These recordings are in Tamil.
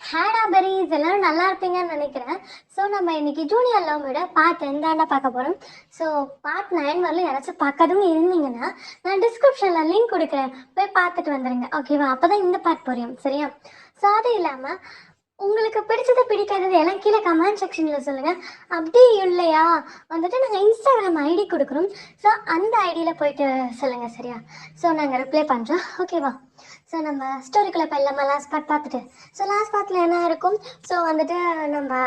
ஹேடா பெரிஸ் எல்லாரும் நல்லா இருப்பீங்கன்னு நினைக்கிறேன். ஸோ நம்ம இன்னைக்கு ஜூனியர் லவ் விட பார்ட் எந்தாண்டா பார்க்க போகிறோம். ஸோ பார்ட் 9 வரலும் யாராச்சும் பார்க்காதவங்க இருந்தீங்கன்னா நான் டிஸ்கிரிப்ஷனில் லிங்க் கொடுக்குறேன், போய் பார்த்துட்டு வந்துடுங்க. ஓகேவா? அப்போ தான் இந்த பார்ட் புரியும். சரியா? ஸோ அது இல்லாமல் உங்களுக்கு பிடிச்சது பிடிக்காதது எல்லாம் கீழே கமெண்ட் செக்ஷனில் சொல்லுங்கள். அப்படி இல்லையா வந்துட்டு நாங்கள் இன்ஸ்டாகிராம் ஐடி கொடுக்குறோம். ஸோ அந்த ஐடியில் போயிட்டு சொல்லுங்கள். சரியா? ஸோ நாங்கள் ரிப்ளை பண்ணுறோம். ஓகேவா? ஸோ நம்ம ஸ்டோரிக்குள்ளே போயிடலாமா? லாஸ்ட் பார்ட் பார்த்துட்டு. ஸோ லாஸ்ட் பார்ட்டில் என்ன இருக்கும்? ஸோ வந்துட்டு நம்ம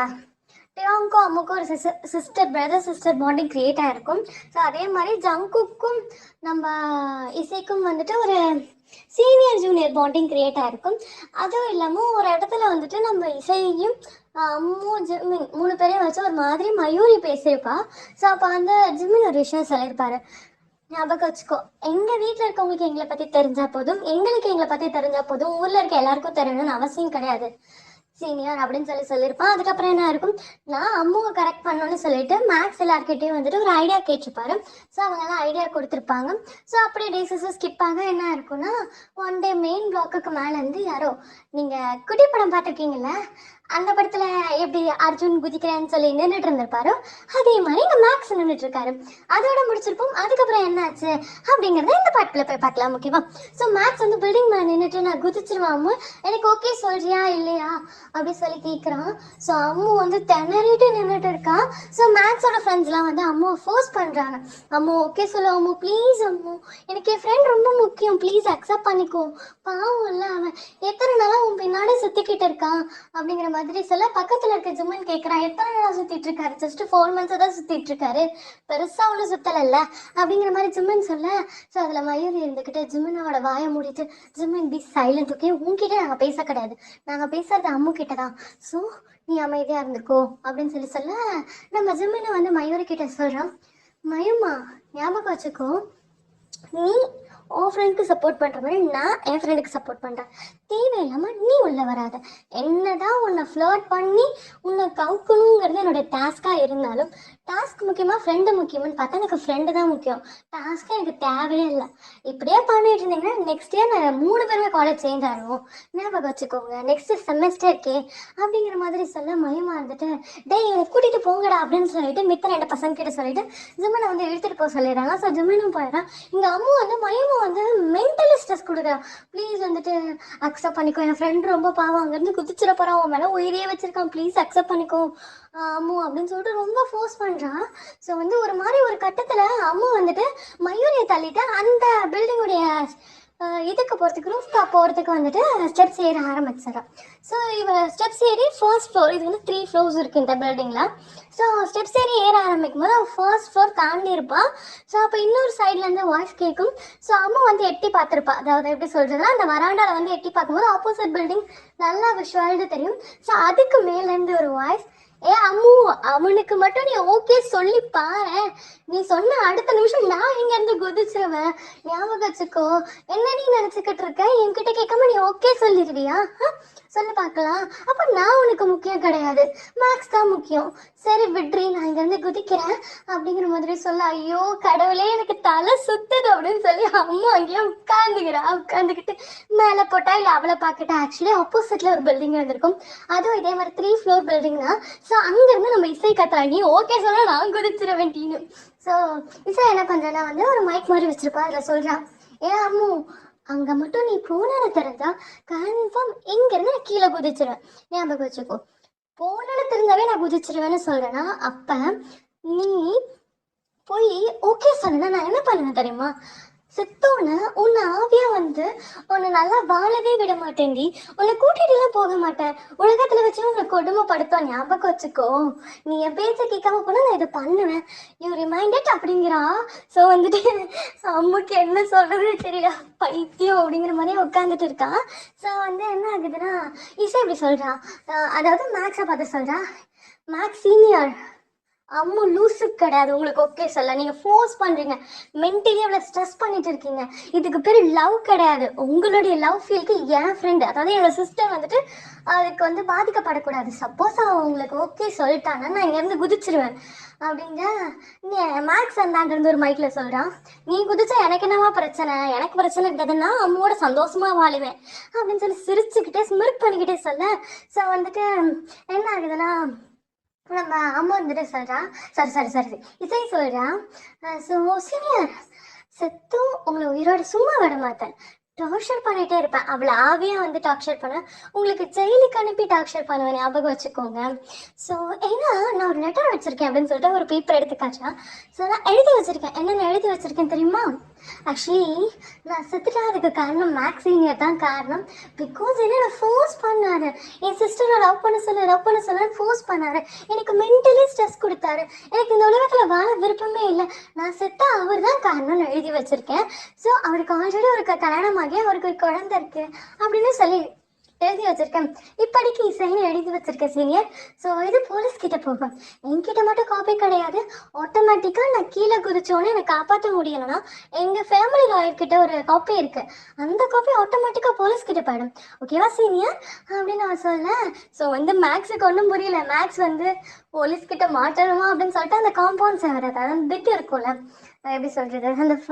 டியோங்க்கும் அம்முக்கும் ஒரு sister brother sister bonding create ஆகிருக்கும். ஸோ அதே மாதிரி ஜங்குக்கும் நம்ம இசைக்கும் வந்துட்டு ஒரு சீனியர் ஜூனியர் பாண்டிங் க்ரியேட் ஆகிருக்கும். அதுவும் இல்லாமல் ஒரு இடத்துல வந்துட்டு நம்ம இசையையும் அம்மு ஜிம்மின் 3 பேரையும் வச்சு ஒரு மாதிரி மயூரி பேசியிருப்பா. ஸோ அப்போ வந்து ஜிம்மின் ஒரு விஷயம் சொல்லியிருப்பாரு, ஞாபகம் வச்சுக்கோ, எங்கள் வீட்டில் இருக்கவங்களுக்கு எங்களை பற்றி தெரிஞ்சால் போதும், எங்களுக்கு எங்களை பற்றி தெரிஞ்சால் போதும், ஊரில் இருக்க எல்லாருக்கும் தெரியணும்னு அவசியம் கிடையாது சீனியர் அப்படின்னு சொல்லியிருப்பான். அதுக்கப்புறம் என்ன இருக்கும், நான் அம்முவை கரெக்ட் பண்ணணும்னு சொல்லிட்டு மேக்ஸ் எல்லாருக்கிட்டையும் வந்துட்டு ஒரு ஐடியா கேட்டிருப்பாரு. ஸோ அவங்கெல்லாம் ஐடியா கொடுத்துருப்பாங்க. ஸோ அப்படியே டேஸஸ் ஸ்கிப் ஆக என்ன இருக்குன்னா, ஒன் டே மெயின் பிளாக்குக்கு மேலேருந்து யாரோ, நீங்கள் குட்டி படம் பார்த்துருக்கீங்கள, அந்த படத்தில் எப்படி அர்ஜுன் குதிக்கிறேன்னு சொல்லி நின்றுட்டு இருந்திருப்பாரோ அதே மாதிரி இங்கே மேக்ஸ் நின்றுட்டு இருக்காரு. அதோட முடிச்சிருப்போம். அதுக்கப்புறம் என்ன ஆச்சு அப்படிங்கிறத இந்த பாட்டில் போய் பார்க்கலாம். ஓகேவா? ஸோ மேக்ஸ் வந்து பில்டிங் மேலே நின்றுட்டு நான் குதிச்சிருவாம எனக்கு ஓகே சொல்றியா இல்லையா அப்படி சொல்லி கேட்குறான். ஸோ அம்மு வந்து திணறிட்டு நின்றுட்டு இருக்கான். ஸோ மேக்ஸோட ஃப்ரெண்ட்ஸ்லாம் வந்து அம்முவை ஃபோர்ஸ் பண்ணுறாங்க. அம்மு ஓகே சொல்லு அம்மு, ப்ளீஸ் அம்மு, எனக்கு என் ஃப்ரெண்ட் ரொம்ப முக்கியம், ப்ளீஸ் அக்செப்ட் பண்ணிக்கோ, பாவம் இல்லை அவன் எத்தனை நாளாக உன் பின்னாடி சுற்றிக்கிட்டு இருக்கான் அப்படிங்கிற மாதிரி சொல்ல பக்கத்தில் இருக்க ஜிம்மன் கேட்குறான், எத்தனை நாளாக சுற்றிட்டு இருக்காரு, ஜஸ்ட் 4 months தான் சுற்றிட்டு இருக்காரு, பெருசாக ஒன்றும் சுத்தலைல்ல அப்படிங்கிற மாதிரி ஜிம்மன் சொல்ல. ஸோ அதில் மயூரி இருந்துக்கிட்டு ஜிம்மனோட வாயை மூடிட்டு, ஜிம்மன் பி சைலண்ட், ஓகே, உங்ககிட்ட நாங்கள் பேச கிடையாது, நாங்கள் பேசுறது அம்மு கிட்ட தான், ஸோ நீ அமைதியாக இருந்துக்கோ அப்படின்னு சொல்ல நம்ம ஜிம்மனை வந்து மயூரி கிட்ட சொல்கிறான், மயுமா ஞாபகம் வச்சுக்கோ, நீ உன் ஃப்ரெண்டுக்கு சப்போர்ட் பண்ணுற மாதிரி நான் என் ஃப்ரெண்டுக்கு சப்போர்ட் பண்ணுறேன், தேவையில்லாமல் நீ உள்ள வராத, என்னதான் உன்னை ஃப்ளர்ட் பண்ணி உன்னை கவுக்கணுங்கிறது என்னோடய டாஸ்காக இருந்தாலும், டாஸ்க் முக்கியமாக ஃப்ரெண்டு முக்கியம்னு பார்த்தா எனக்கு ஃப்ரெண்டு தான் முக்கியம், டாஸ்க்கு எனக்கு தேவையே இல்லை. இப்படியே பண்ணிட்டு இருந்தீங்கன்னா நெக்ஸ்ட் இயர் நான் 3 பேருமே காலேஜ் சேஞ்ச் ஆகிடுவோம், ஞாபகம் வச்சுக்கோங்க, நெக்ஸ்ட் செமஸ்டருக்கே அப்படிங்கிற மாதிரி சொல்ல மயமாக இருந்துட்டு, டேய் இவனை கூட்டிகிட்டு போங்கடா அப்படின்னு சொல்லிட்டு மித்த 2 பசங்க கிட்ட சொல்லிட்டு ஜிம்மனை வந்து இழுத்துட்டு போக சொல்லிடுறாங்க. ஸோ ஜிம்மனும் போயிடறான். இங்கே அம்மா வந்து மயமா வந்து மென்டலி ஸ்ட்ரெஸ் கொடுக்குறான், ப்ளீஸ் வந்துட்டு அக்செப்ட் பண்ணிக்கோ, என் ஃப்ரெண்ட் ரொம்ப பாவம், அங்கேருந்து குதிச்சிட போகிறான், அவன் மேலே உயிரியே வச்சிருக்கான், ப்ளீஸ் அக்செப்ட் பண்ணிக்கோ அம்மு அப்படின்னு சொல்லிட்டு ரொம்ப ஃபோர்ஸ் பண்ணுறான். ஸோ வந்து ஒரு மாதிரி ஒரு கட்டத்தில் அம்மு வந்துட்டு மயூரியை தள்ளிட்டு அந்த பில்டிங்குடைய இதுக்கு போகிறதுக்கு ரூஃப் டாப் போகிறதுக்கு வந்துட்டு ஸ்டெப்ஸ் ஏற ஆரம்பிச்சிடறான். ஸோ இவன் ஸ்டெப்ஸ் ஏறி ஃபர்ஸ்ட் ஃப்ளோர், இது வந்து 3 floors இருக்குது இந்த பில்டிங்கில். ஸோ ஸ்டெப்ஸ் ஏறி ஏற ஆரம்பிக்கும் போது அவன் ஃபர்ஸ்ட் ஃப்ளோர் தாண்டி இருப்பான். ஸோ அப்போ இன்னொரு சைட்லேருந்து வாய்ஸ் கேட்கும். ஸோ அம்மா வந்து எட்டி பார்த்துருப்பா, அதாவது எப்படி சொல்கிறதுனா அந்த வராண்டாவில் வந்து எட்டி பார்க்கும்போது ஆப்போசிட் பில்டிங் நல்லா விஷுவல்டு தெரியும். ஸோ அதுக்கு மேலேருந்து ஒரு வாய்ஸ், ஏ அம்மு, அவனுக்கு மட்டும் நீ ஓகே சொல்லி பாரு, நீ சொன்ன அடுத்த நிமிஷம் நான் இங்கேருந்து குதிச்சிருவேன், ஞாபகம் வச்சுக்கோ, என்ன நீ நினச்சிக்கிட்டு இருக்க, என்கிட்ட கேட்காம நீ ஓகே சொல்லிடுவியா, சொல்லி பார்க்கலாம், அப்போ நான் உனக்கு முக்கியம் கிடையாது, மேக்ஸ் தான் முக்கியம், சரி விட்ரி நான் இங்கேருந்து குதிக்கிறேன் அப்படிங்கிற மாதிரி சொல்ல, ஐயோ கடவுளே எனக்கு தலை சுத்துது அப்படின்னு சொல்லி அம்மா அங்கேயே உட்காந்துக்கிட்டு மேலே போட்டா இல்லை அவளை பார்க்கட்டா, ஆக்சுவலி ஆப்போசிட்டில் ஒரு பில்டிங் இருந்திருக்கும், அதுவும் இதே மாதிரி 3 floor பில்டிங் தான். ஸோ அங்கேருந்து நம்ம இசை கத்துறாங்க, ஓகே சொல்ல நான் குதிச்சிருவேன் டீனு. ஸோ இசை என்ன பண்ணுறேன்னா வந்து ஒரு மைக் மாதிரி வச்சிருப்பா, அதில் சொல்கிறான், ஏன் அம்மு அங்கே மட்டும் நீ போனதை தெரிஞ்சா கன்ஃபார்ம் இங்கேருந்து நான் கீழே குதிச்சிருவேன், ஞாபகம் வச்சுக்கோ, போனதை தெரிஞ்சாவே நான் குதிச்சிருவேன்னு சொல்கிறேன்னா, அப்போ நீ போய் ஓகே சொன்னா நான் என்ன பண்ணுவேன் தெரியுமா, செத்தோன்னு உன்னை ஆவியா வந்து உன்னை நல்லா வாழவே விட மாட்டேன்டி, உன்னை கூட்டிகிட்டுலாம் போக மாட்டேன், உலகத்தில் வச்சு உன்னை கொடுமைப்படுத்தும், ஞாபகம் வச்சுக்கோ, நீ என் பேச்ச கேட்காம போனால் நான் இதை பண்ணுவேன், யூ ரிமைண்டட் அப்படிங்கிறா. ஸோ வந்துட்டு அம்முக்கு என்ன சொல்கிறது தெரியல, பைத்தியம் அப்படிங்கிற மாதிரி உட்காந்துட்டு இருக்கான். ஸோ வந்து என்ன ஆகுதுன்னா இசை இப்படி சொல்கிறான், அதாவது மேக்ஸை பார்த்து சொல்கிறா, மேக்ஸ் சீனியர் அம்மு லூசு கிடையாது, உங்களுக்கு ஓகே சொல்ல. நீங்க ஃபோர்ஸ் பண்றீங்க, மென்டலி அவ்வளவு ஸ்ட்ரெஸ் பண்ணிட்டு இருக்கீங்க. இதுக்கு பேரு லவ் கிடையாது. உங்களுடைய லவ் ஃபீலுக்கு என் ஃப்ரெண்டு, அதாவது என்னோட சிஸ்டர் வந்துட்டு அதுக்கு வந்து பாதிக்கப்படக்கூடாது. சப்போஸ் அவன் உங்களுக்கு ஓகே சொல்லிட்டான்னா நான் இங்க இருந்து குதிச்சிருவேன் அப்படிங்க. நீ மேக்ஸ் அந்தாண்ட இருந்து ஒரு மைக்ல சொல்றான், நீ குதிச்சா எனக்கு என்னவா பிரச்சனை, எனக்கு பிரச்சனை இருந்ததுன்னா அம்மோட சந்தோஷமா வாழுவேன் அப்படின்னு சொல்லி சிரிச்சுக்கிட்டே ஸ்மிர்க் பண்ணிக்கிட்டே சொல்ல. ஸோ வந்துட்டு என்ன ஆகுதுன்னா, நம்ம அம்மா வந்துட்டு சொல்கிறான், சரி சரி சரி இசை சொல்கிறான், ஸோ சீனியர் செத்தும் உங்களை உயிரோட சும்மா விட மாட்டேன், டார்ச்சர் பண்ணிகிட்டே இருப்பேன். அவளை ஆவியாக வந்து டார்ச்சர் பண்ண, உங்களுக்கு ஜெயிலுக்கு அனுப்பி டார்ச்சர் பண்ணுவேன், ஞாபகம் வச்சுக்கோங்க. ஸோ ஏன்னா நான் ஒரு லெட்டர் வச்சுருக்கேன் அப்படின்னு சொல்லிட்டு ஒரு பேப்பர் எடுத்து காய்ச்சா. ஸோ நான் எழுதி வச்சுருக்கேன். என்னென்ன எழுதி வச்சுருக்கேன் தெரியுமா? ஆக்சுவலி நான் செத்துட்டேன், அதுக்கு காரணம் மேக்ஸ் சீனியர் தான் காரணம். பிகாஸ் என்ன ஃபோர்ஸ் பண்ணாரு, என் சிஸ்டரை லவ் பண்ண சொல்ல ஃபோர்ஸ் பண்ணாரு, எனக்கு மென்டலி ஸ்ட்ரெஸ் கொடுத்தாரு, எனக்கு இந்த உலகத்தில் வாழ விருப்பமே இல்லை, நான் செத்த அவர் தான் காரணம்னு எழுதி வச்சிருக்கேன். ஸோ அவருக்கு ஆல்ரெடி ஒரு கல்யாணமாகி அவருக்கு ஒரு குழந்தை இருக்கு அப்படின்னு சொல்லி எழுதி வச்சிருக்கேன். இப்படிக்கு இசைன்னு எழுதி வச்சிருக்கேன் சீனியர். ஸோ இது போலீஸ் கிட்ட போகும். என்கிட்ட மட்டும் காப்பி கிடையாது, ஆட்டோமேட்டிக்காக நான் கீழே குதிச்சோன்னே என்னை காப்பாற்ற முடியலைன்னா எங்கள் ஃபேமிலி லாயர் கிட்ட ஒரு காப்பி இருக்கு, அந்த காப்பி ஆட்டோமேட்டிக்காக போலீஸ் கிட்ட போயிடும். ஓகேவா சீனியர் அப்படின்னு நான் சொல்ல. ஸோ வந்து மேக்ஸுக்கு ஒன்றும் புரியல. மேக்ஸ் வந்து போலீஸ் கிட்ட மாட்டணுமா அப்படின்னு சொல்லிட்டு அந்த காம்பவுண்ட் சேவர், அதாவது பிட் இருக்கும்ல, எப்படி சொல்றது, அந்த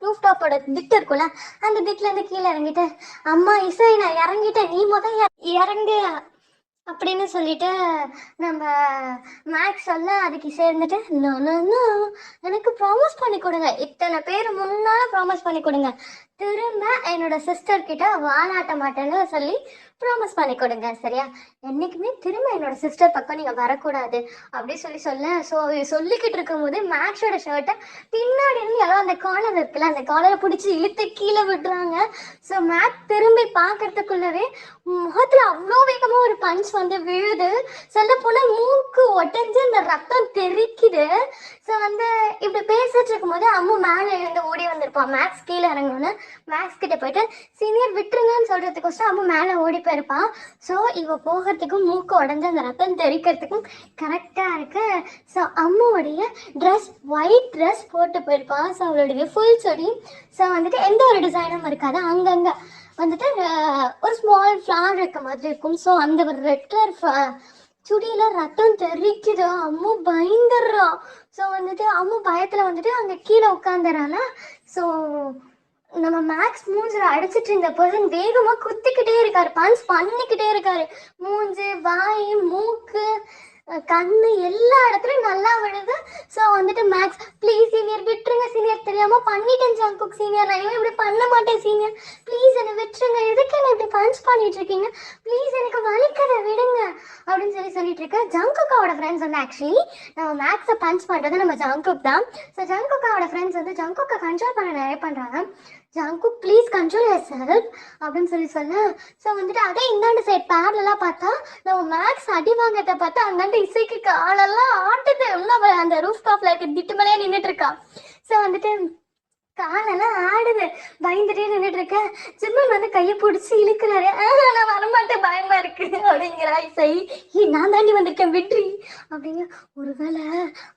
ரூஃப் டாப்போட திட்டு இருக்கும்ல, அந்த திட்டுல இருந்து கீழே இறங்கிட்டு, அம்மா இசை நான் இறங்கிட்டேன், நீ முதல் இறங்கு அப்படின்னு சொல்லிட்டு நம்ம மேக்ஸ் சொல்ல, அதுக்கு சேர்ந்துட்டு எனக்கு ப்ராமிஸ் பண்ணி கொடுங்க, இத்தனை பேர் முன்னால ப்ராமிஸ் பண்ணி கொடுங்க, திரும்ப என்னோட சிஸ்டர் கிட்ட வாலாட்ட மாட்டேன்னு சொல்லி ப்ராமிஸ் பண்ணி கொடுங்க, சரியா? என்னைக்குமே திரும்ப என்னோட சிஸ்டர் பக்கம் நீங்க வரக்கூடாது அப்படி சொல்ல. ஸோ சொல்லிக்கிட்டு இருக்கும் போது மேக்ஸோட ஷர்ட்டை பின்னாடி இருந்து யாரோ அந்த காலர் இருக்குல்ல, அந்த காலரை பிடிச்சி இழுத்து கீழே விடுறாங்க. ஸோ மேக்ஸ் திரும்பி பார்க்கறதுக்குள்ளவே முகத்துல அவ்வளோ வேகமா ஒரு பஞ்ச் வந்து விழுது. சொல்ல போனா மூக்கு ஒட்டஞ்சு அந்த ரத்தம் தெரிக்குது. ஸோ வந்து இப்படி பேசிட்டு இருக்கும் போது அம்மு மேலே இருந்து ஓடி வந்திருப்பான். மேக்ஸ் கீழே இறங்கணும்னு மேக்ஸ் கிட்ட போயிட்டு சீனியர் விட்டுருங்கன்னு சொல்றதுக்கோசம் அம்மு மேலே ஓடி போயிருப்பான். ஸோ இவ போகிறதுக்கும் மூக்கு உடஞ்சு அந்த ரத்தம் தெரிக்கிறதுக்கும் கரெக்டாக இருக்கு. ஸோ அம்முடைய ட்ரெஸ் ஒயிட் ட்ரெஸ் போட்டு போயிருப்பான். ஸோ அவளுடைய ஃபுல் சொடி. ஸோ வந்துட்டு எந்த ஒரு டிசைனும் இருக்காது, அங்கங்கே வந்துட்டு ஒரு ஸ்மால் ஃப்ளார் இருக்க மாதிரி இருக்கும். ஸோ அந்த ஒரு ரெட் கலர் சுடியில ரத்தம் தெரிக்குது. அம்மு பயந்துடுறான். ஸோ வந்துட்டு அம்மு பயத்துல வந்துட்டு அங்க கீழே உட்காந்துறானா. ஸோ நம்ம மேக்ஸ் மூஞ்சில அடிச்சிட்டு இருந்த பர்சன் வேகமா குத்திக்கிட்டே இருக்காரு, பஞ்ச் பண்ணிக்கிட்டே இருக்காரு. மூஞ்சு, வாய், மூக்கு, கண்ணு எல்லா இடத்துலயும் நல்லா விழுது. ஸோ வந்துட்டு மேக்ஸ் ப்ளீஸ் சீனியர் விட்டுருங்க சீனியர், தெரியாம பண்ணிட்டேன் ஜங்குக் சீனியர், நான் இவன் இப்படி பண்ண மாட்டேன் சீனியர், ப்ளீஸ் என்னை விட்டுருங்க, எதுக்கு என்ன இப்படி பஞ்ச் பண்ணிட்டு இருக்கீங்க, ப்ளீஸ் எனக்கு வலிக்கதை விடுங்க அப்படின்னு சொல்லிட்டு இருக்கேன். ஜங்குக்காவோட ஃப்ரெண்ட்ஸ் வந்து ஆக்சுவலி நம்ம மேக்ஸை பஞ்ச் பண்றது நம்ம ஜங்குக் தான். ஸோ ஜங்குக்காவோட ஃப்ரெண்ட்ஸ் வந்து ஜங்குக்கை கண்ட்ரோல் பண்ண நிறைய பண்றாங்க. Jungkook please control your self அப்படின்னு சொல்ல. ஸோ வந்துட்டு அதே இந்தாண்டு சைட் பேரலாம் பார்த்தா நம்ம மேக்ஸ் அடி வாங்கத்தை பார்த்தா அந்தாண்டு இசைக்கு காலெல்லாம் ஆட்டுது. இன்னும் அந்த ரூஃப் டாப்ல இருக்க திட்டு மேலேயே நின்றுட்டு இருக்கா. ஸோ வந்துட்டு காலெல்லாம் ஆடுது, பயந்துட்டே நின்றுட்டு இருக்கேன். ஜிம்மன் வந்து கையை பிடிச்சி இழுக்கிறாரு. நான் வரமாட்டேன், பயமா இருக்கு அப்படிங்கிறா இசை. நான் தாண்டி வந்திருக்கேன் விட்ரி அப்படிங்க. ஒருவேளை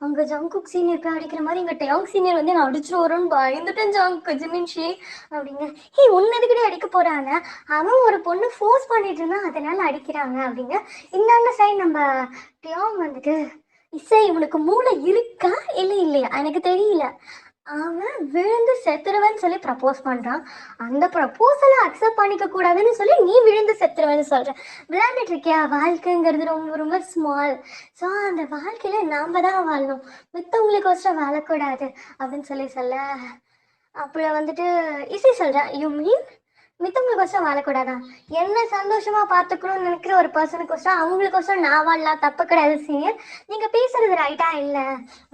அங்க ஜங்குக் சீனியருக்கு அடிக்கிற மாதிரி எங்க டேங் சீனியர் வந்து நான் அடிச்சு வரும்னு பயந்துட்டேன் ஜங்க் ஜிமின்ஷி அப்படிங்க. உன்னதுக்கிட்டே அடிக்க போறாங்க, அவன் ஒரு பொண்ணு ஃபோர்ஸ் பண்ணிட்டு இருந்தா அதனால அடிக்கிறாங்க அப்படிங்க. இன்னொன்னு சைடு நம்ம டேங் வந்துட்டு, இசை உனக்கு மூளை இருக்கா இல்லை இல்லையா எனக்கு தெரியல, அவன் விழுந்து செத்துருவேன்னு சொல்லி ப்ரப்போஸ் பண்றான், அந்த ப்ரப்போசலை அக்செப்ட் பண்ணிக்க கூடாதுன்னு சொல்லி நீ விழுந்து செத்துருவேன்னு சொல்ற. விளையாண்டுட்டு இருக்கியா? வாழ்க்கைங்கிறது ரொம்ப ரொம்ப ஸ்மால். ஸோ அந்த வாழ்க்கையில நாம தான் வாழணும், மித்தவங்களுக்கு வச்சுட்டு வாழக்கூடாது அப்படின்னு சொல்ல. அப்புறம் வந்துட்டு இசை சொல்றேன், யூ மீன் மித்தவங்களுக்கோசம் வாழக்கூடாதா? என்ன சந்தோஷமா பார்த்துக்கணும்னு நினைக்கிற ஒரு பர்சனுக்கோசம் அவங்களுக்கோசம் நான் வாழலாம், தப்பு கிடையாது சீனியர், நீங்க பேசுறது ரைட்டா இல்லை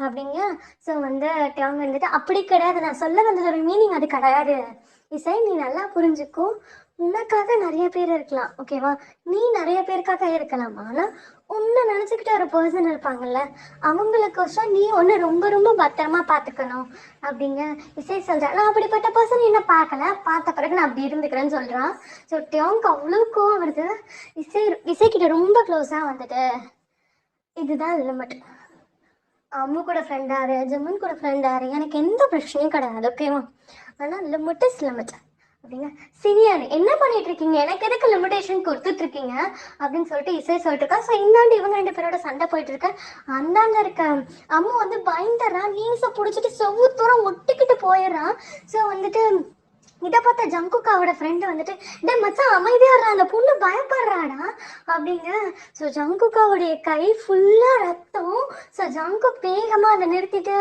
அப்படிங்க. ஸோ வந்து அவங்க வந்துட்டு அப்படி கிடையாது, நான் சொல்ல வந்ததோட மீனிங் அது கிடையாது இசை, நீ நல்லா புரிஞ்சுக்கோ, உனக்காக நிறைய பேர் இருக்கலாம் ஓகேவா, நீ நிறைய பேருக்காக இருக்கலாம், ஆனால் உன்னை நினச்சிக்கிட்ட ஒரு பர்சன் இருப்பாங்கல்ல, அவங்களுக்கோசம் நீ ஒன்று ரொம்ப ரொம்ப பத்திரமா பார்த்துக்கணும் அப்படிங்க இசை சொல்கிறேன். நான் அப்படிப்பட்ட பர்சன் என்ன பார்க்கல, பார்த்த பிறகு நான் அப்படி இருந்துக்கிறேன்னு சொல்கிறான். ஸோ டேங்க் அவ்வளோ கோவம் வருது. இசைக்கிட்ட ரொம்ப க்ளோஸாக வந்துட்டு இதுதான் லிமிட், அம்மு கூட ஃப்ரெண்டாரு, ஜிம்மன் கூட ஃப்ரெண்டாரு, எனக்கு எந்த பிரச்சனையும் கிடையாது, ஓகேவா? ஆனால் லிமிட் இஸ் லிமிட் அப்படிங்க. சீனியர் என்ன பண்ணிட்டு இருக்கீங்க, எனக்கு எதுக்கு லிமிடேஷன் கொடுத்துட்டு இருக்கீங்க அப்படின்னு சொல்லிட்டு இசை சொல்லிட்டு இருக்கா. ஸோ இந்தாண்டு இவங்க 2 பேரோட சண்டை போயிட்டு இருக்க. அந்தாண்ட இருக்க அம்மு வந்து பயந்துடுறான், நீச பிடிச்சிட்டு செவ்வு தூரம் ஒட்டிக்கிட்டு போயிடுறான். ஸோ வந்துட்டு இதை பார்த்த ஜங்குக்காவோட ஃப்ரெண்டு வந்துட்டு, டே மச்சான் அமைதியாடுறா, அந்த பொண்ணு பயப்படுறாடா அப்படிங்க. ஸோ ஜங்குக்காவுடைய கை ஃபுல்லாக ரத்தம். ஸோ ஜங்குக் வேகமாக அதை நிறுத்திட்டு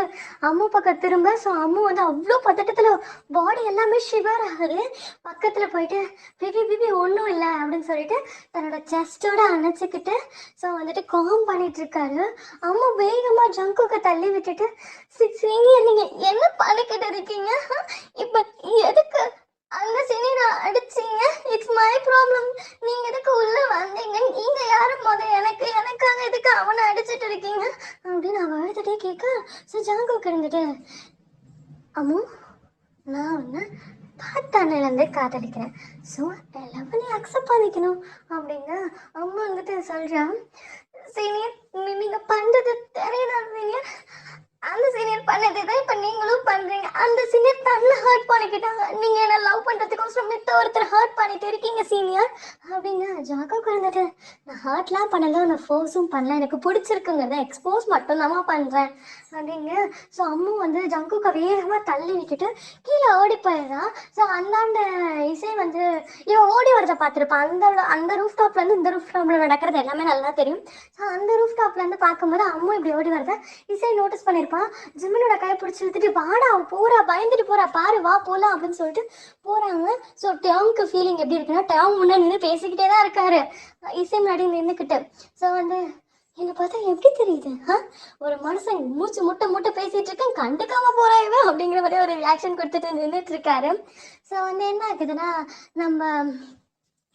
அம்மு பக்கம் திரும்ப. ஸோ அம்மு வந்து அவ்வளோ பதட்டத்தில் பாடி எல்லாமே ஷிவர் ஆகுது. பக்கத்தில் போயிட்டு பிபி பிபி ஒன்றும் இல்லை அப்படின்னு சொல்லிட்டு தன்னோட செஸ்டோட அணைச்சிக்கிட்டு ஸோ வந்துட்டு காம் பண்ணிட்டு இருக்காரு. அம்மு வேகமாக ஜங்குக்கை தள்ளி விட்டுட்டு, சீனியர் நீங்கள் என்ன பண்ணிக்கிட்டு இருக்கீங்க, இப்போ எதுக்கு அந்த சீனியரை அடிச்சீங்க, இட்ஸ் மை ப்ராப்ளம், நீங்க எதுக்கு உள்ள வந்தீங்க, நீங்க யாரும் எனக்காக எதுக்கு அவனை அடிச்சுட்டு இருக்கீங்க அப்படின்னு அவன் அழுதுட்டே கேட்க. ஸோ ஜாங்குக்கு இருந்துட்டு, அம்மு நான் ஒன்று பார்த்தானிலேருந்து காதலிக்கிறேன், ஸோ எல்லாமே நீ அக்செப்ட் பண்ணிக்கணும் அப்படிங்க. அம்மா வந்துட்டு சொல்கிறான், சீனியர் நீங்க பண்றது தெரியுதா சீனியர், அந்த சீனியர் பண்ணதை தான் இப்போ நீங்களும் பண்ணுறீங்க, அந்த சீனியர் தன்னை ஹர்ட் பண்ணிக்கிட்டாங்க, நீங்கள் என்ன லவ் பண்ணுறதுக்கோசரம் மித்த ஒருத்தர் ஹர்ட் பண்ணிட்டு இருக்கீங்க சீனியர் அப்படின்னு. ஜாக்காவுக்கு இருந்துட்டு, நான் ஹர்ட்லாம் பண்ணல, நான் ஃபோர்ஸும் பண்ணல, எனக்கு பிடிச்சிருக்குங்கிறத எக்ஸ்போஸ் மட்டும்தாம்மா பண்ணுறேன் அப்படிங்க. ஸோ அம்மு வந்து ஜங்குக்கை வேகமாக தள்ளி விட்டுட்டு கீழே ஓடி போயிடுறான். ஸோ அந்தாண்ட இசை வந்து இவன் ஓடி வரதை பார்த்துருப்பான். அந்த ரூஃப் டாப்லேருந்து இந்த ரூஃப் டாப்பில் நடக்கிறது எல்லாமே நல்லா தெரியும். ஸோ அந்த ரூஃப் டாப்லேருந்து பார்க்கும்போது அம்மு இப்படி ஓடி வரதை இசை நோட்டீஸ் பண்ணியிருப்பான். ஜிம்மனோட கையை பிடிச்சி இழுத்துட்டு, வாடா போறா, பயந்துட்டு போறா பாரு, வா போலாம் அப்படின்னு சொல்லிட்டு போறாங்க. ஸோ டேங்க்கு ஃபீலிங் எப்படி இருக்குன்னா, டேங் முன்னாடி நின்று பேசிக்கிட்டே தான் இருக்காரு இசை முன்னாடி நின்றுக்கிட்டு. ஸோ வந்து என்னை பார்த்தா எப்படி தெரியுது, ஒரு மனுஷன் மூச்சு முட்டை முட்டை பேசிட்டு இருக்கேன், கண்டுக்காம போறாயவே அப்படிங்கிற மாதிரி ஒரு ரியாக்ஷன் கொடுத்துட்டு நின்றுட்டு இருக்காரு. ஸோ வந்து என்ன ஆகுதுன்னா, நம்ம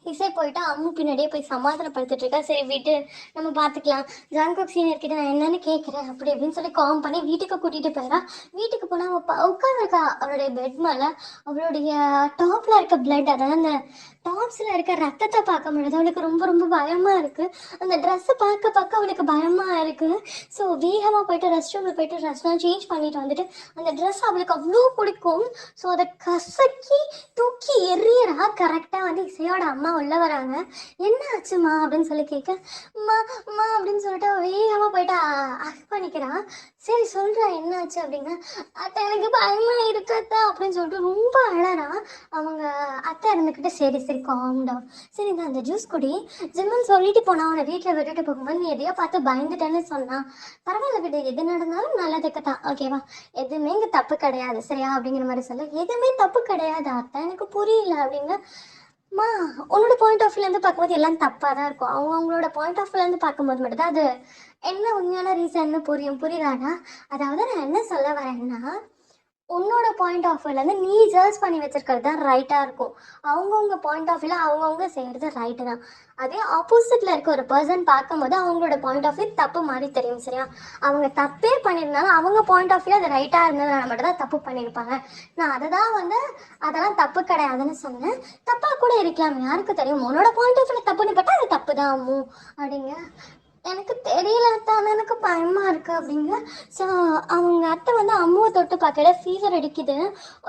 இசை போயிட்டு அம்மு பின்னாடியே போய் சமாதானப்படுத்திட்டு இருக்கா. சரி வீட்டு நம்ம பார்த்துக்கலாம், ஜான்குக் சீனியர் கிட்ட நான் என்னன்னு கேட்குறேன் அப்படி அப்படின்னு சொல்லி காம் பண்ணி வீட்டுக்கு கூட்டிகிட்டு போயிடா. வீட்டுக்கு போனால் அவள் உட்காந்துருக்கா அவளுடைய பெட் மேலே. அவளுடைய டாப்பில் இருக்க பிளட், அதாவது அந்த டாப்ஸில் இருக்க ரத்தத்தை பார்க்க முடியாது. அவளுக்கு ரொம்ப ரொம்ப பயமாக இருக்குது. அந்த ட்ரெஸ்ஸை பார்க்க அவளுக்கு பயமாக இருக்குது. ஸோ வேகமாக போயிட்டு ரெஸ்ட் ரூமில் போயிட்டு ட்ரெஸ்லாம் சேஞ்ச் பண்ணிட்டு வந்துட்டு அந்த ட்ரெஸ் அவளுக்கு அவ்வளோ பிடிக்கும். ஸோ அதை கசக்கி தூக்கி எறியறா. கரெக்டாக வந்து இசையோட அம்மா உள்ள வராங்க. என்ன ஆச்சுமா அப்படின்னு சொல்லி கேட்க, அம்மா அம்மா அப்படின்னு சொல்லிட்டு வேகமாக போயிட்டு அக் பண்ணிக்கிறான். சரி சொல்கிறா என்ன ஆச்சு அப்படிங்க. அத்தை எனக்கு பயமாக இருக்கத்தா அப்படின்னு சொல்லிட்டு ரொம்ப அழறான். அவங்க அத்தை இருந்துக்கிட்டு, சரி சரி காம்டா, சரி இந்த அந்த ஜூஸ் குடி, ஜிம்மன் சொல்லிட்டு போனா அவனை வீட்டில் விட்டுட்டு போகும்போது நீ எதையோ பார்த்து பயந்துட்டேன்னு சொன்னான், பரவாயில்ல விடு, எது நடந்தாலும் நல்லதுக்கு தான், ஓகேவா, எதுவுமே இங்கே தப்பு கிடையாது சரியா அப்படிங்கிற மாதிரி சொல்ல. எதுவுமே தப்பு கிடையாது அத்தை, எனக்கு புரியல அப்படிங்க. மா உன்னோட பாயிண்ட் ஆஃப் வியூலேருந்து பார்க்கும்போது எல்லாம் தப்பாக தான் இருக்கும், அவங்களோட பாயிண்ட் ஆஃப் வியூலேருந்து பார்க்கும்போது மட்டும்தான் அது என்ன உண்மையான ரீசன்னு புரியுதாடா. அதாவது நான் என்ன சொல்ல வரேன்னா, உன்னோட பாயிண்ட் ஆஃப் வியூலேருந்து நீ ஜட்ஜ் பண்ணி வச்சிருக்கிறது தான் ரைட்டாக இருக்கும். அவங்கவுங்க பாயிண்ட் ஆஃப் வியூவில் அவங்கவுங்க செய்கிறது ரைட்டு தான். அதே ஆப்போசிட்டில் இருக்க ஒரு பர்சன் பார்க்கும்போது அவங்களோட பாயிண்ட் ஆஃப் வியூ தப்பு மாதிரி தெரியும் சரியா. அவங்க தப்பே பண்ணியிருந்தாலும் அவங்க பாயிண்ட் ஆஃப் வியூ அது ரைட்டாக இருந்ததுனால மட்டும் தான் தப்பு பண்ணியிருப்பாங்க. நான் அதை தான் வந்து அதெல்லாம் தப்பு கிடையாதுன்னு சொன்னேன். தப்பாக கூட இருக்கலாம், யாருக்கு தெரியும், உன்னோட பாயிண்ட் ஆஃப் வியூ தப்புன்னு பட்டா அது தப்பு தான் அம்மு அப்படிங்க. எனக்கு தெரியல தான், எனக்கு பயமாக இருக்குது அப்படிங்க. ஸோ அவங்க அத்தை வந்து அம்முவை தொட்டு பார்க்கல, ஃபீவர் அடிக்குது,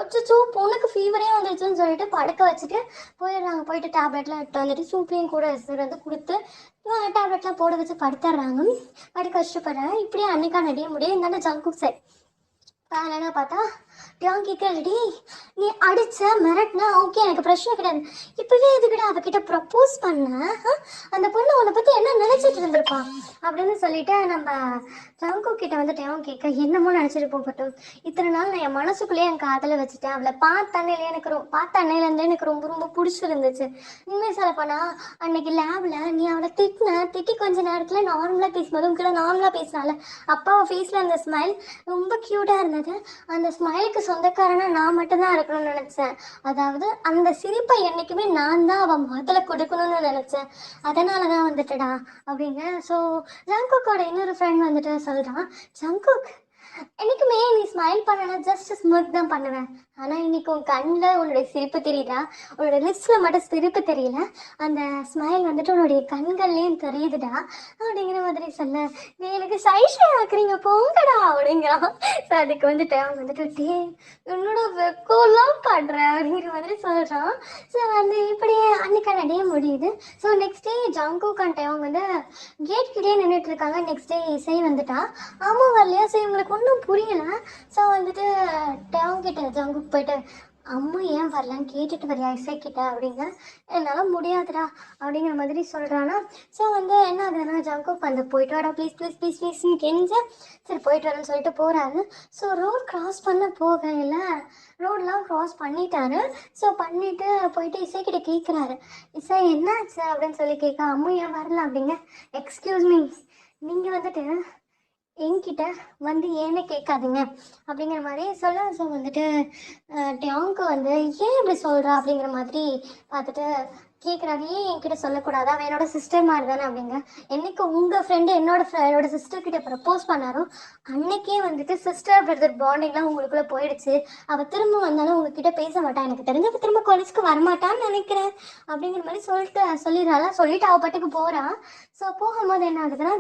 அச்சோ பொண்ணுக்கு ஃபீவரே வந்துடுச்சுன்னு சொல்லிட்டு படுக்க வச்சுட்டு போயிடுறாங்க. போயிட்டு டேப்லெட்லாம் எடுத்து வந்துட்டு சூப்பையும் கூட வந்து கொடுத்து டேப்லெட்லாம் போட வச்சு படுத்துடுறாங்க. படுக்க வச்சுட்டு போடுறாங்க. இப்படியே அன்னைக்கா நடிய முடியும். இருந்தாலும் ஜங்குக் சைட் என்னன்னா பார்த்தா டியாங் கேட்கறடி, நீ அடிச்ச மிரட்டினா ஓகே எனக்கு பிரச்சனை கிடையாது, இப்பவே எதுக்கிட்ட அவகிட்ட ப்ரப்போஸ் பண்ண, அந்த பொண்ணு உன்னை பற்றி என்ன நினச்சிட்டு இருந்திருப்பான் அப்படின்னு சொல்லிட்டு நம்ம ஜங்கு கிட்ட வந்து டியாங் கேட்க, என்னமோ நினச்சிட்டு போகட்டும், இத்தனை நாள் நான் என் மனசுக்குள்ளேயே என் காதலை வச்சுட்டேன், அவளை பார்த்த அன்னையிலேருந்து எனக்கு ரொம்ப ரொம்ப பிடிச்சிருந்துச்சு. உண்மையை சொல்ல போனால் அன்னைக்கு லேபில் நீ அவளை திட்டி கொஞ்ச நேரத்தில் நார்மலாக பேசும்போது உங்ககிட்ட நார்மலாக பேசினால அப்பா ஃபேஸில் அந்த ஸ்மைல் ரொம்ப க்யூட்டாக இருந்தது. அந்த ஸ்மைலுக்கு சொந்தக்காரனா நான் மட்டும்தான் இருக்கணும்னு நினைச்சேன். அதாவது அந்த சிரிப்பை என்னைக்குமே நான் தான் அவன் முகத்துல கொடுக்கணும்னு நினைச்சேன். அதனாலதான் வந்துட்டுடா அப்படிங்க. ஸோ ஜங்குக்கோட இன்னொரு ஃப்ரெண்ட் வந்துட்டு சொல்றான், ஜங்குக் என்னைக்குமே நீ ஸ்மைல் பண்ணனா ஜஸ்ட் ஸ்மிர்க் தான் பண்ணுவேன். ஆனால் இன்னைக்கு உன் கண்ணில் உன்னுடைய சிரிப்பு தெரியுதா, உன்னோட லிப்ஸில் மட்டும் சிரிப்பு தெரியல, அந்த ஸ்மைல் வந்துட்டு உன்னுடைய கண்கள்லேயும் தெரியுதுடா அப்படிங்கிற மாதிரி சொல்ல, நீ எனக்கு சைஷா ஆக்குறீங்க போங்கடா அப்படிங்கிறான். ஸோ அதுக்கு வந்துட்டு அவன் வந்துட்டு டே என்னோட வெக்கோலாம் பண்ணுறேன் அப்படிங்கிற மாதிரி சொல்கிறான். ஸோ வந்து இப்படியே அன்னைக்கான டே முடியுது. So next day Jungkook and அவங்க வந்து கேட் கிட்டே நின்றுட்டு இருக்காங்க. நெக்ஸ்ட் டே இசை வந்துட்டா. ஆமாம் வரலையா? சரி உங்களுக்கு ஒன்றும் புரியல. ஸோ வந்துட்டு டேவ் கிட்ட ஜங்குக்கு போயிட்டு அம்மா ஏன் வரலான்னு கேட்டுட்டு வரியா இசை கிட்ட அப்படிங்க. என்னால் முடியாதுடா அப்படிங்கிற மாதிரி சொல்கிறானா. ஸோ வந்து என்ன ஆகுதுன்னா ஜங்குக் வந்து போயிட்டு வாடா ப்ளீஸ் ப்ளீஸ் ப்ளீஸ் ப்ளீஸ்ன்னு கெஞ்ச சரி போயிட்டு வரேன்னு சொல்லிட்டு போகிறாரு. ஸோ ரோட் கிராஸ் பண்ண போகையில் ரோடெலாம் க்ராஸ் பண்ணிட்டாரு. ஸோ பண்ணிவிட்டு போயிட்டு இசைக்கிட்ட கேட்குறாரு, இசை என்னாச்சு அப்படின்னு சொல்லி கேட்க, அம்மா ஏன் வரல அப்படிங்க. எக்ஸ்கியூஸ் மீ, நீங்கள் வந்துட்டு என்கிட்ட வந்து ஏன்னு கேட்காதீங்க அப்படிங்கிற மாதிரி சொல்ல. ஸோ வந்துட்டு டேங்க்கு வந்து ஏன் இப்படி சொல்கிறா அப்படிங்கிற மாதிரி பார்த்துட்டு கேட்குறாரு, ஏன் என்கிட்ட சொல்லக்கூடாதா, அவன் என்னோட சிஸ்டர் மாதிரி தானே அப்படிங்க. என்னைக்கு உங்கள் ஃப்ரெண்டு என்னோட சிஸ்டர்கிட்ட ப்ரப்போஸ் பண்ணாரோ அன்னைக்கே வந்துட்டு சிஸ்டர் பிரதர் பாண்டிங்லாம் உங்களுக்குள்ளே போயிடுச்சு. அவள் திரும்ப வந்தாலும் உங்ககிட்ட பேச மாட்டான், எனக்கு தெரிஞ்ச திரும்ப காலேஜ்க்கு வரமாட்டான்னு நினைக்கிறேன் அப்படிங்கிற மாதிரி சொல்லிடுறாளா. சொல்லிட்டு அவள் பாட்டுக்கு போகிறான். ஸோ போகும்போது என்ன ஆகுதுன்னா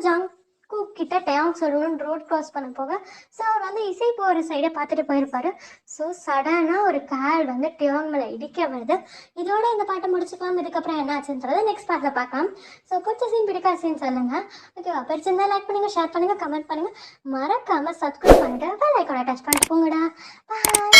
கிட்ட டேங் சொல்லணும்னு ரோட் கிராஸ் பண்ண போக ஸோ அவர் வந்து இசை போகிற சைடை பார்த்துட்டு போயிருப்பாரு. ஸோ சடனாக ஒரு கார் வந்து டேங் மேலே இடிக்க வருது. இதோட இந்த பாட்டை முடிச்சுக்கலாம். இதுக்கப்புறம் என்ன ஆச்சுன்றதை நெக்ஸ்ட் பார்ட்டில் பார்க்கலாம். ஸோ பிடிச்ச சீன் பிடிக்காத சீன் சொல்லுங்கள். ஓகேவா? பிடிச்சிருந்தா லைக் பண்ணுங்கள், ஷேர் பண்ணுங்கள், கமெண்ட் பண்ணுங்கள், மறக்காமல் சப்ஸ்கிரைப் பண்ணிட்டு பெல் ஐகானை டச் பண்ணிட்டு போங்கடா. பாய்.